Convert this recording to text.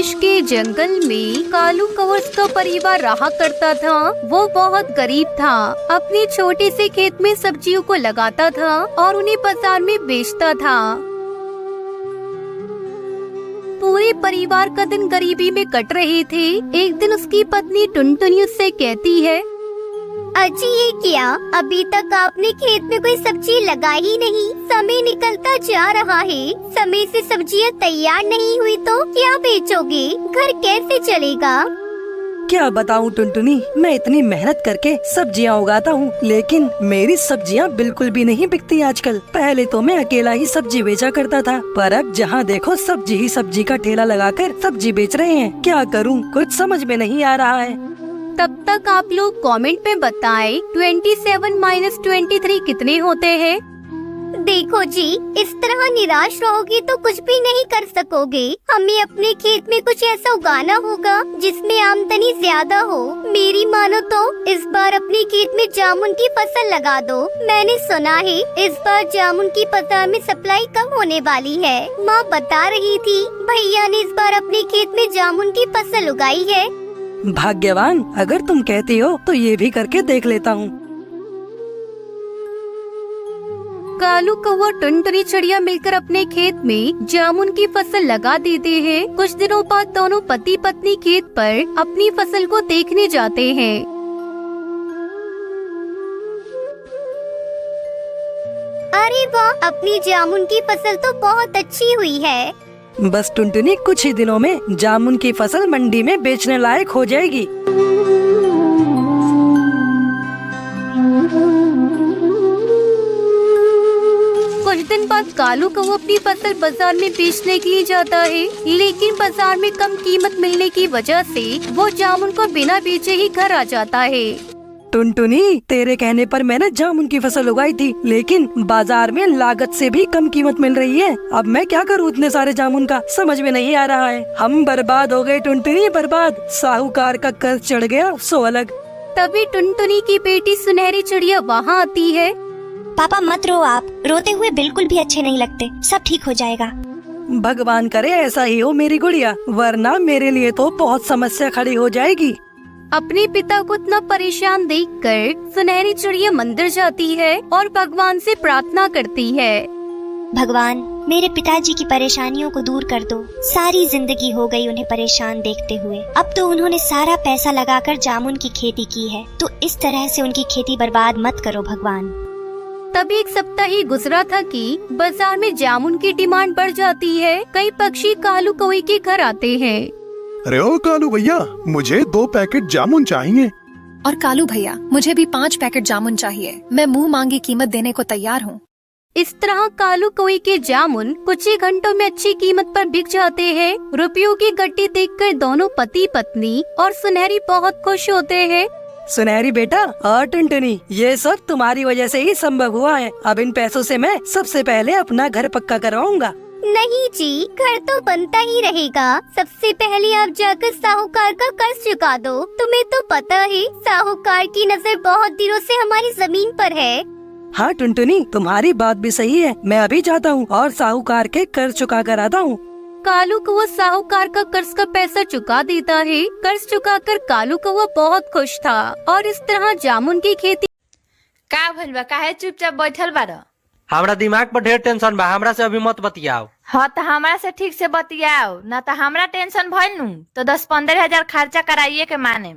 देश के जंगल में कालू कौआ का परिवार रहा करता था। वो बहुत गरीब था। अपने छोटे से खेत में सब्जियों को लगाता था और उन्हें बाजार में बेचता था। पूरे परिवार का दिन गरीबी में कट रहे थे। एक दिन उसकी पत्नी टुनटुनी उससे कहती है, अजी ये क्या, अभी तक आपने खेत में कोई सब्जी लगाई ही नहीं। समय निकलता जा रहा है, समय से सब्जियां तैयार नहीं हुई तो क्या बेचोगे? घर कैसे चलेगा? क्या बताऊं टुनटुनी, मैं इतनी मेहनत करके सब्जियां उगाता हूँ, लेकिन मेरी सब्जियां बिल्कुल भी नहीं बिकती आजकल। पहले तो मैं अकेला ही सब्जी बेचा करता था, पर अब जहाँ देखो सब्जी ही सब्जी का ठेला लगाकर सब्जी बेच रहे हैं। क्या करूँ, कुछ समझ में नहीं आ रहा है। तब तक आप लोग कमेंट में बताएं 27 - 23 कितने होते हैं। देखो जी, इस तरह निराश रहोगे तो कुछ भी नहीं कर सकोगे। हमें अपने खेत में कुछ ऐसा उगाना होगा जिसमें आमदनी ज्यादा हो। मेरी मानो तो इस बार अपने खेत में जामुन की फसल लगा दो। मैंने सुना है इस बार जामुन की बाजार में सप्लाई कम होने वाली है। माँ बता रही थी भैया ने इस बार अपने खेत में जामुन की फसल उगाई है। भाग्यवान, अगर तुम कहती हो तो ये भी करके देख लेता हूँ। कालू कौवा टुनटुनी चिड़िया मिलकर अपने खेत में जामुन की फसल लगा देते हैं। कुछ दिनों बाद दोनों पति पत्नी खेत पर अपनी फसल को देखने जाते हैं। अरे वाह, अपनी जामुन की फसल तो बहुत अच्छी हुई है। बस टुनटुनी, कुछ ही दिनों में जामुन की फसल मंडी में बेचने लायक हो जाएगी। कुछ दिन बाद कालू कौवा अपनी फसल बाजार में बेचने के लिए जाता है, लेकिन बाजार में कम कीमत मिलने की वजह से वो जामुन को बिना बेचे ही घर आ जाता है। टुनटुनी, तेरे कहने पर मैंने जामुन की फसल उगाई थी, लेकिन बाजार में लागत से भी कम कीमत मिल रही है। अब मैं क्या करूँ इतने सारे जामुन का, समझ में नहीं आ रहा है। हम बर्बाद हो गए टुनटुनी, बर्बाद। साहूकार का कर्ज चढ़ गया सो अलग। तभी टुनटुनी की बेटी सुनहरी चिड़िया वहाँ आती है। पापा मत रो, आप रोते हुए बिल्कुल भी अच्छे नहीं लगते। सब ठीक हो जाएगा। भगवान करे ऐसा ही हो मेरी गुड़िया, वरना मेरे लिए तो बहुत समस्या खड़ी हो जाएगी। अपने पिता को इतना परेशान देखकर सुनहरी चिड़िया मंदिर जाती है और भगवान से प्रार्थना करती है, भगवान मेरे पिताजी की परेशानियों को दूर कर दो। सारी जिंदगी हो गई उन्हें परेशान देखते हुए। अब तो उन्होंने सारा पैसा लगाकर जामुन की खेती की है, तो इस तरह से उनकी खेती बर्बाद मत करो भगवान। तभी एक सप्ताह ही गुजरा था कि बाजार में जामुन की डिमांड बढ़ जाती है। कई पक्षी कालू कौवे के घर आते हैं। अरे ओ कालू भैया, मुझे 2 पैकेट जामुन चाहिए। और कालू भैया, मुझे भी 5 पैकेट जामुन चाहिए। मैं मुंह मांगी कीमत देने को तैयार हूँ। इस तरह कालू कौवे के जामुन कुछ ही घंटों में अच्छी कीमत पर बिक जाते हैं। रुपयों की गड्डी देखकर दोनों पति पत्नी और सुनहरी बहुत खुश होते हैं। सुनहरी बेटा और टुनटुनी, ये सब तुम्हारी वजह से ही संभव हुआ है। अब इन पैसों से मैं सबसे पहले अपना घर पक्का करवाऊंगा। नहीं जी, घर तो बनता ही रहेगा। सबसे पहले आप जाकर साहूकार का कर्ज चुका दो। तुम्हें तो पता है साहूकार की नजर बहुत दिनों से हमारी जमीन पर है। हाँ टुनटुनी, तुम्हारी बात भी सही है। मैं अभी जाता हूँ और साहूकार के कर्ज चुका कर आता हूँ। कालू कौवा साहूकार का कर्ज का पैसा चुका देता है। कर्ज चुकाकर कालू कौवा बहुत खुश था और इस तरह जामुन की खेती। का भइल बा, काहे चुपचाप बैठल बाड़? हमरा दिमाग पर ढेर टेंशन बा, हमरा से अभी मत बतियाओ। हाँ तो हमरा से ठीक से बतियाओ, न तो हमरा टेंशन भइल नू तो 10-15 हजार खर्चा कराइए के माने।